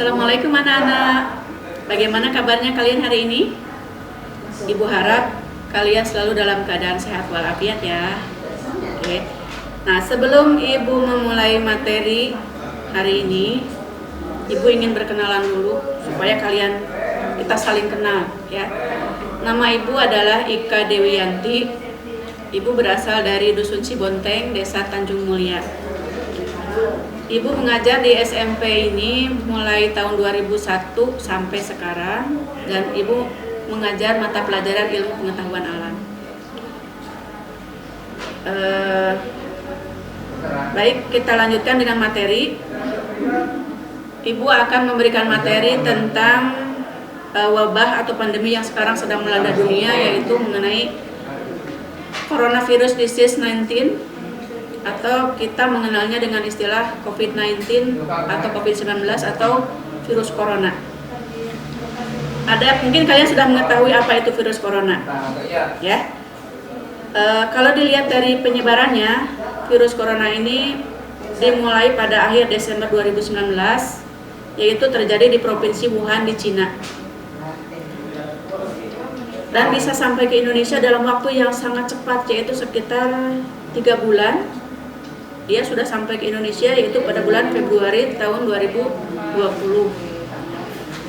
Assalamualaikum anak-anak. Bagaimana kabarnya kalian hari ini? Ibu harap kalian selalu dalam keadaan sehat walafiat ya. Oke. Nah, sebelum Ibu memulai materi hari ini, Ibu ingin berkenalan dulu supaya kita saling kenal ya. Nama Ibu adalah Ika Dewiyanti. Ibu berasal dari Dusun Cibonteng, Desa Tanjung Mulia. Ibu mengajar di SMP ini mulai tahun 2001 sampai sekarang, dan Ibu mengajar mata pelajaran ilmu pengetahuan alam. Baik, kita lanjutkan dengan materi. Ibu akan memberikan materi tentang wabah atau pandemi yang sekarang sedang melanda dunia, yaitu mengenai coronavirus disease 19, atau kita mengenalnya dengan istilah COVID-19 atau COVID-19 atau virus corona. Mungkin kalian sudah mengetahui apa itu virus corona, ya. Kalau dilihat dari penyebarannya, virus corona ini dimulai pada akhir Desember 2019, yaitu terjadi di Provinsi Wuhan di Cina. Dan bisa sampai ke Indonesia dalam waktu yang sangat cepat, yaitu sekitar 3 bulan. Dia sudah sampai ke Indonesia, yaitu pada bulan Februari tahun 2020.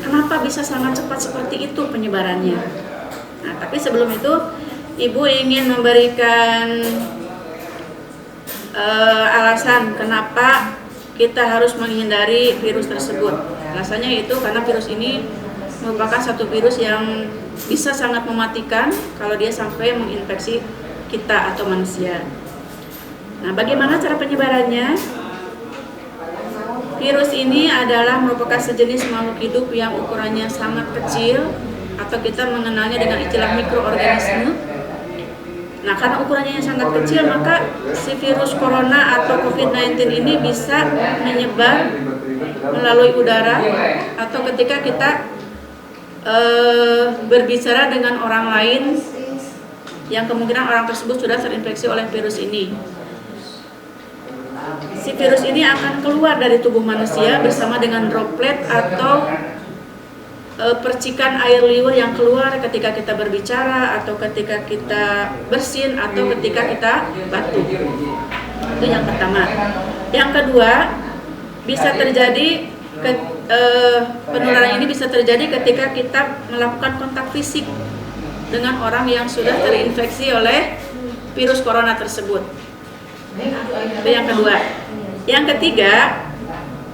Kenapa bisa sangat cepat seperti itu penyebarannya? Nah, tapi sebelum itu Ibu ingin memberikan alasan kenapa kita harus menghindari virus tersebut. Alasannya itu karena virus ini merupakan satu virus yang bisa sangat mematikan kalau dia sampai menginfeksi kita atau manusia. Nah, bagaimana cara penyebarannya? Virus ini adalah merupakan sejenis makhluk hidup yang ukurannya sangat kecil, atau kita mengenalnya dengan istilah mikroorganisme. Nah, karena ukurannya yang sangat kecil, maka si virus corona atau COVID-19 ini bisa menyebar melalui udara, atau ketika kita berbicara dengan orang lain yang kemungkinan orang tersebut sudah terinfeksi oleh virus ini. Si virus ini akan keluar dari tubuh manusia bersama dengan droplet atau percikan air liur yang keluar ketika kita berbicara, atau ketika kita bersin, atau ketika kita batuk. Itu yang pertama. Yang kedua, bisa terjadi penularan ini bisa terjadi ketika kita melakukan kontak fisik dengan orang yang sudah terinfeksi oleh virus corona tersebut. Itu yang kedua. Yang ketiga,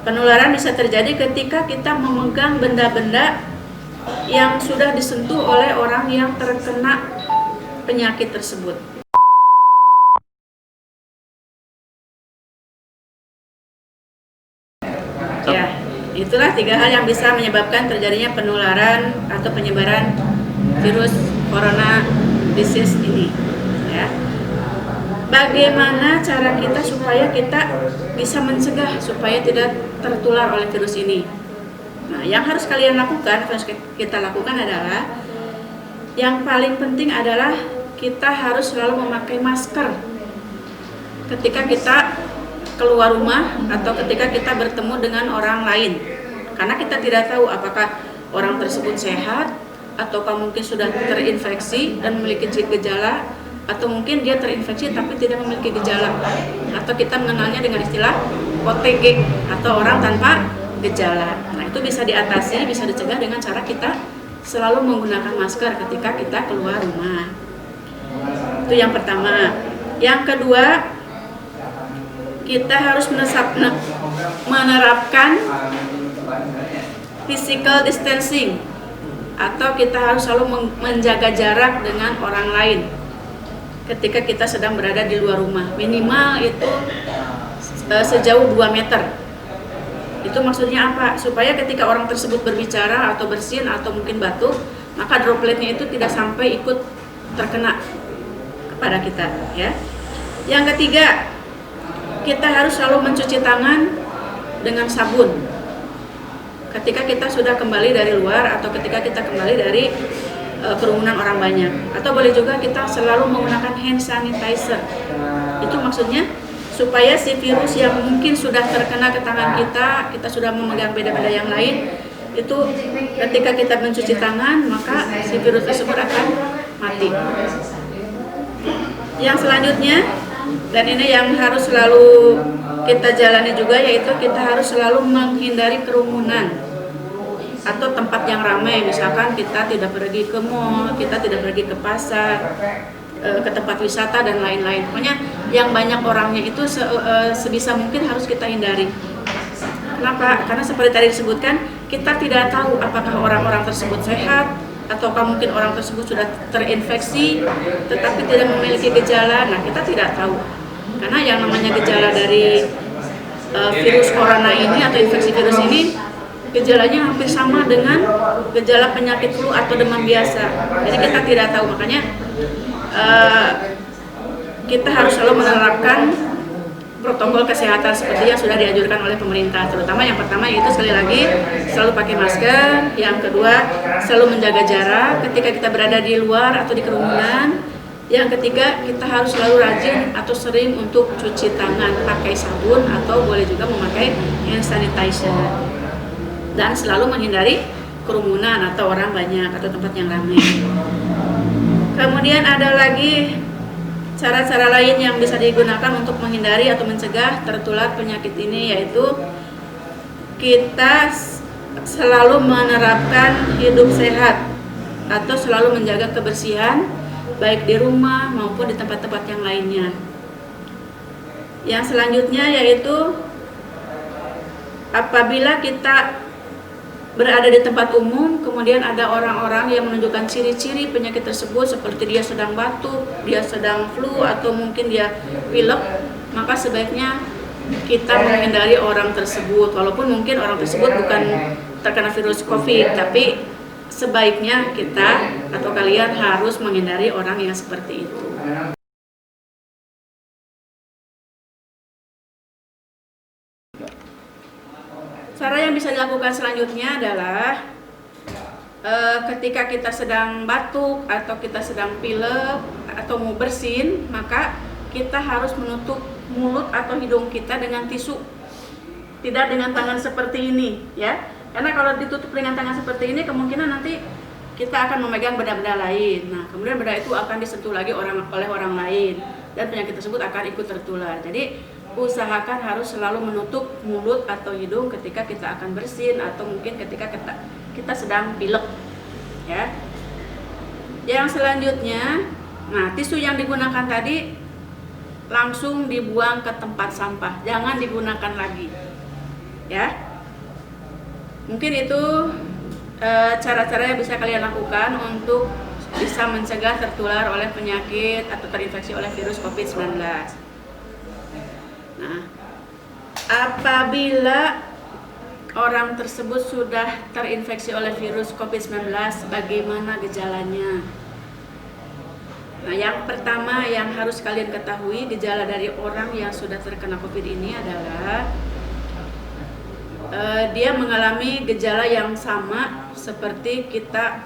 penularan bisa terjadi ketika kita memegang benda-benda yang sudah disentuh oleh orang yang terkena penyakit tersebut. Ya, itulah 3 hal yang bisa menyebabkan terjadinya penularan atau penyebaran virus corona disease ini, ya. Bagaimana cara kita supaya kita bisa mencegah supaya tidak tertular oleh virus ini? Nah, yang harus kalian lakukan, harus kita lakukan adalah, yang paling penting adalah kita harus selalu memakai masker ketika kita keluar rumah atau ketika kita bertemu dengan orang lain. Karena kita tidak tahu apakah orang tersebut sehat, ataukah mungkin sudah terinfeksi dan memiliki gejala, atau mungkin dia terinfeksi tapi tidak memiliki gejala, atau kita mengenalnya dengan istilah OTG atau orang tanpa gejala. Nah, itu bisa diatasi, bisa dicegah dengan cara kita selalu menggunakan masker ketika kita keluar rumah. Itu yang pertama. Yang kedua, kita harus menerapkan physical distancing, atau kita harus selalu menjaga jarak dengan orang lain ketika kita sedang berada di luar rumah. Minimal itu sejauh 2 meter. Itu maksudnya apa? Supaya ketika orang tersebut berbicara atau bersin atau mungkin batuk, maka dropletnya itu tidak sampai ikut terkena kepada kita, ya. Yang ketiga, kita harus selalu mencuci tangan dengan sabun ketika kita sudah kembali dari luar, atau ketika kita kembali dari kerumunan orang banyak. Atau boleh juga kita selalu menggunakan hand sanitizer. Itu maksudnya supaya si virus yang mungkin sudah terkena ke tangan kita sudah memegang benda-benda yang lain, itu ketika kita mencuci tangan maka si virus tersebut akan mati. Yang selanjutnya, dan ini yang harus selalu kita jalani juga, yaitu kita harus selalu menghindari kerumunan atau tempat yang ramai. Misalkan kita tidak pergi ke mall, kita tidak pergi ke pasar, ke tempat wisata dan lain-lain. Pokoknya yang banyak orangnya itu sebisa mungkin harus kita hindari. Kenapa? Karena seperti tadi disebutkan, kita tidak tahu apakah orang-orang tersebut sehat ataukah mungkin orang tersebut sudah terinfeksi tetapi tidak memiliki gejala. Nah, kita tidak tahu. Karena yang namanya gejala dari virus corona ini atau infeksi virus ini, gejalanya hampir sama dengan gejala penyakit flu atau demam biasa. Jadi kita tidak tahu, makanya kita harus selalu menerapkan protokol kesehatan seperti yang sudah dianjurkan oleh pemerintah. Terutama yang pertama yaitu sekali lagi selalu pakai masker, yang kedua selalu menjaga jarak ketika kita berada di luar atau di kerumunan, yang ketiga kita harus selalu rajin atau sering untuk cuci tangan pakai sabun atau boleh juga memakai hand sanitizer, dan selalu menghindari kerumunan atau orang banyak atau tempat yang ramai. Kemudian ada lagi cara-cara lain yang bisa digunakan untuk menghindari atau mencegah tertular penyakit ini, yaitu kita selalu menerapkan hidup sehat atau selalu menjaga kebersihan baik di rumah maupun di tempat-tempat yang lainnya. Yang selanjutnya yaitu apabila kita berada di tempat umum, kemudian ada orang-orang yang menunjukkan ciri-ciri penyakit tersebut seperti dia sedang batuk, dia sedang flu, atau mungkin dia pilek, maka sebaiknya kita menghindari orang tersebut. Walaupun mungkin orang tersebut bukan terkena virus COVID, tapi sebaiknya kita atau kalian harus menghindari orang yang seperti itu. Cara yang bisa dilakukan selanjutnya adalah ketika kita sedang batuk atau kita sedang pilek atau mau bersin, maka kita harus menutup mulut atau hidung kita dengan tisu, tidak dengan tangan seperti ini, ya. Karena kalau ditutup dengan tangan seperti ini, kemungkinan nanti kita akan memegang benda-benda lain. Nah, kemudian benda itu akan disentuh lagi oleh orang lain dan penyakit tersebut akan ikut tertular. Jadi usahakan harus selalu menutup mulut atau hidung ketika kita akan bersin atau mungkin ketika kita sedang pilek, ya. Yang selanjutnya, nah, tisu yang digunakan tadi langsung dibuang ke tempat sampah, jangan digunakan lagi, ya. Mungkin itu cara-cara yang bisa kalian lakukan untuk bisa mencegah tertular oleh penyakit atau terinfeksi oleh virus COVID-19. Nah, apabila orang tersebut sudah terinfeksi oleh virus COVID-19, bagaimana gejalanya? Nah, yang pertama yang harus kalian ketahui, gejala dari orang yang sudah terkena COVID ini adalah dia mengalami gejala yang sama seperti kita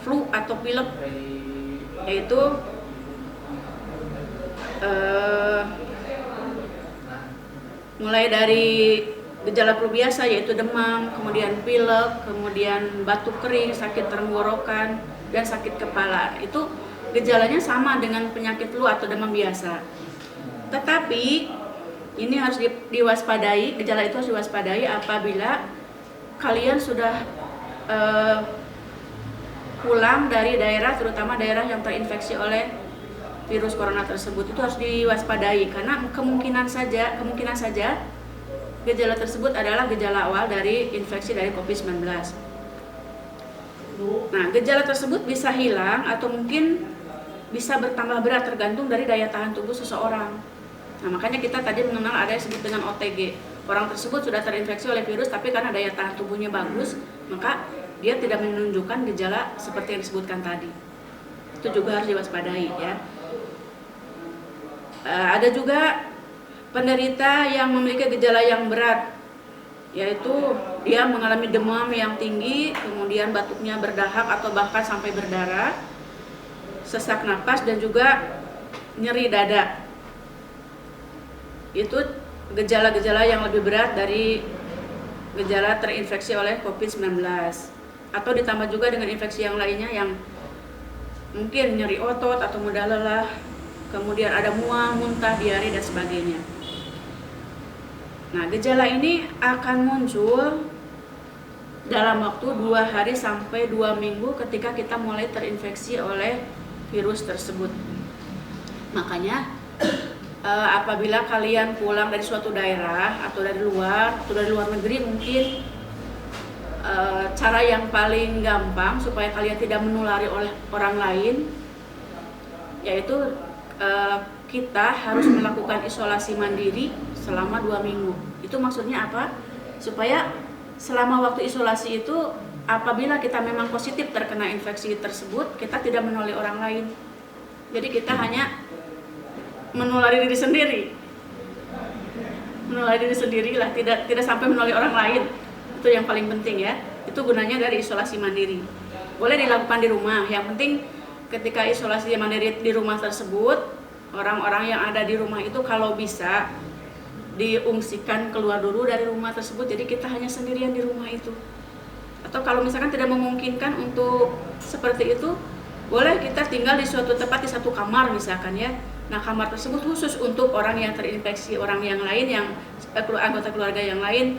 flu atau pilek, yaitu mulai dari gejala flu biasa yaitu demam, kemudian pilek, kemudian batuk kering, sakit tenggorokan, dan sakit kepala. Itu gejalanya sama dengan penyakit flu atau demam biasa. Tetapi ini harus diwaspadai, gejala itu harus diwaspadai apabila kalian sudah pulang dari daerah, terutama daerah yang terinfeksi oleh virus corona tersebut. Itu harus diwaspadai karena kemungkinan saja gejala tersebut adalah gejala awal dari infeksi dari COVID-19. Nah, gejala tersebut bisa hilang atau mungkin bisa bertambah berat tergantung dari daya tahan tubuh seseorang. Nah, makanya kita tadi mengenal ada yang disebut dengan OTG. Orang tersebut sudah terinfeksi oleh virus tapi karena daya tahan tubuhnya bagus, maka dia tidak menunjukkan gejala seperti yang disebutkan tadi. Itu juga harus diwaspadai, ya. Ada juga penderita yang memiliki gejala yang berat, yaitu dia mengalami demam yang tinggi, kemudian batuknya berdahak atau bahkan sampai berdarah, sesak napas, dan juga nyeri dada. itu gejala-gejala yang lebih berat dari gejala terinfeksi oleh COVID-19, atau ditambah juga dengan infeksi yang lainnya yang mungkin nyeri otot atau mudah lelah, kemudian ada mual, muntah, diare, dan sebagainya. Nah, gejala ini akan muncul dalam waktu 2 hari sampai 2 minggu ketika kita mulai terinfeksi oleh virus tersebut. Makanya apabila kalian pulang dari suatu daerah atau dari luar negeri, mungkin cara yang paling gampang supaya kalian tidak menulari oleh orang lain yaitu kita harus melakukan isolasi mandiri selama 2 minggu. Itu maksudnya apa? Supaya selama waktu isolasi itu apabila kita memang positif terkena infeksi tersebut, kita tidak menulari orang lain. Jadi kita hanya menulari diri sendiri. Menulari diri sendiri lah, tidak sampai menulari orang lain. Itu yang paling penting ya. Itu gunanya dari isolasi mandiri. Boleh dilakukan di rumah. Yang penting ketika isolasi mandiri di rumah tersebut, orang-orang yang ada di rumah itu kalau bisa diungsikan keluar dulu dari rumah tersebut, jadi kita hanya sendirian di rumah itu. Atau kalau misalkan tidak memungkinkan untuk seperti itu, boleh kita tinggal di suatu tempat, di satu kamar misalkan ya. Nah, kamar tersebut khusus untuk orang yang terinfeksi, orang yang lain yang anggota keluarga yang lain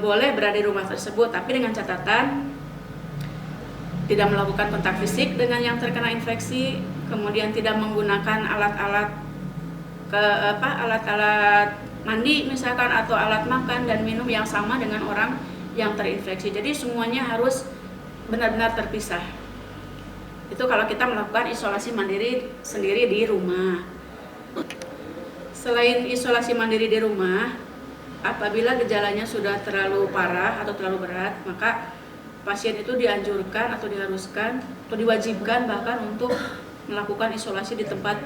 boleh berada di rumah tersebut, tapi dengan catatan tidak melakukan kontak fisik dengan yang terkena infeksi, kemudian tidak menggunakan alat-alat mandi misalkan atau alat makan dan minum yang sama dengan orang yang terinfeksi. Jadi semuanya harus benar-benar terpisah. Itu kalau kita melakukan isolasi mandiri sendiri di rumah. Selain isolasi mandiri di rumah, apabila gejalanya sudah terlalu parah atau terlalu berat, maka pasien itu dianjurkan atau diharuskan atau diwajibkan bahkan untuk melakukan isolasi di tempat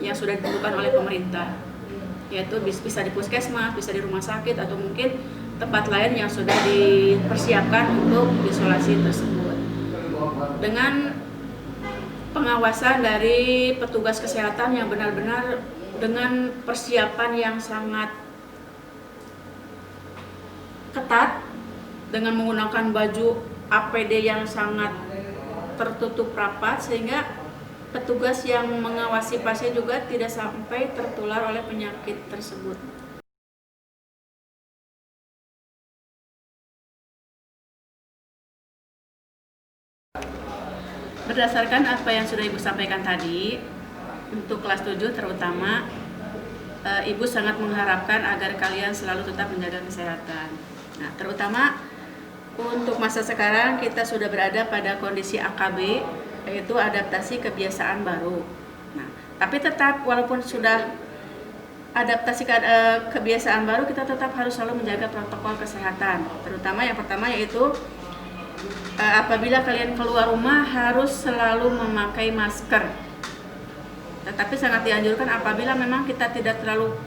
yang sudah ditentukan oleh pemerintah, yaitu bisa di puskesmas, bisa di rumah sakit, atau mungkin tempat lain yang sudah dipersiapkan untuk isolasi tersebut. Dengan pengawasan dari petugas kesehatan yang benar-benar dengan persiapan yang sangat ketat, dengan menggunakan baju APD yang sangat tertutup rapat, sehingga petugas yang mengawasi pasien juga tidak sampai tertular oleh penyakit tersebut. Berdasarkan apa yang sudah Ibu sampaikan tadi, untuk kelas 7 terutama, Ibu sangat mengharapkan agar kalian selalu tetap menjaga kesehatan. Nah, terutama untuk masa sekarang kita sudah berada pada kondisi AKB, yaitu adaptasi kebiasaan baru. Nah, tapi tetap walaupun sudah adaptasi kebiasaan baru, kita tetap harus selalu menjaga protokol kesehatan. Terutama yang pertama yaitu apabila kalian keluar rumah harus selalu memakai masker. Tetapi sangat dianjurkan apabila memang kita tidak terlalu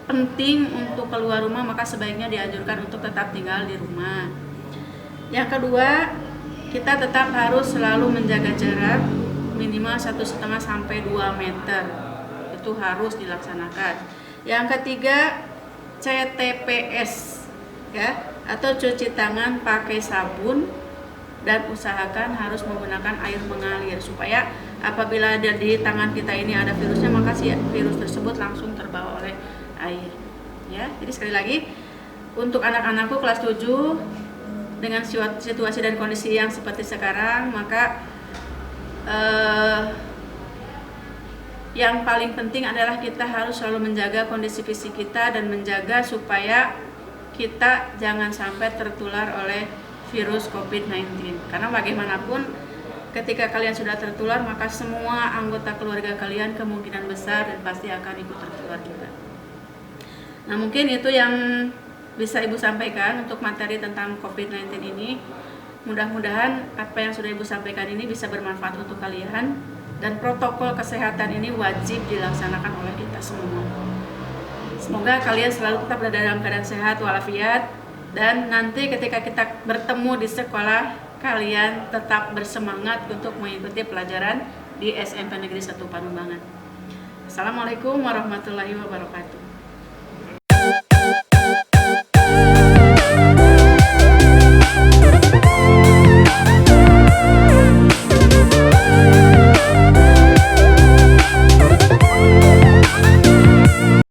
penting untuk keluar rumah, maka sebaiknya dianjurkan untuk tetap tinggal di rumah. Yang kedua, kita tetap harus selalu menjaga jarak minimal 1,5 sampai 2 meter. Itu harus dilaksanakan. Yang ketiga, CTPS ya, atau cuci tangan pakai sabun, dan usahakan harus menggunakan air mengalir supaya apabila ada di tangan kita ini ada virusnya, maka si virus tersebut langsung terbawa oleh air. Ya, jadi sekali lagi untuk anak-anakku kelas 7 dengan situasi dan kondisi yang seperti sekarang, maka yang paling penting adalah kita harus selalu menjaga kondisi fisik kita dan menjaga supaya kita jangan sampai tertular oleh virus COVID-19. Karena bagaimanapun ketika kalian sudah tertular, maka semua anggota keluarga kalian kemungkinan besar dan pasti akan ikut tertular juga. Nah, mungkin itu yang bisa Ibu sampaikan untuk materi tentang COVID-19 ini. Mudah-mudahan apa yang sudah Ibu sampaikan ini bisa bermanfaat untuk kalian, dan protokol kesehatan ini wajib dilaksanakan oleh kita semua. Semoga kalian selalu tetap berada dalam keadaan sehat walafiat, dan nanti ketika kita bertemu di sekolah, kalian tetap bersemangat untuk mengikuti pelajaran di SMP Negeri 1 Panumbangan. Wassalamualaikum warahmatullahi wabarakatuh.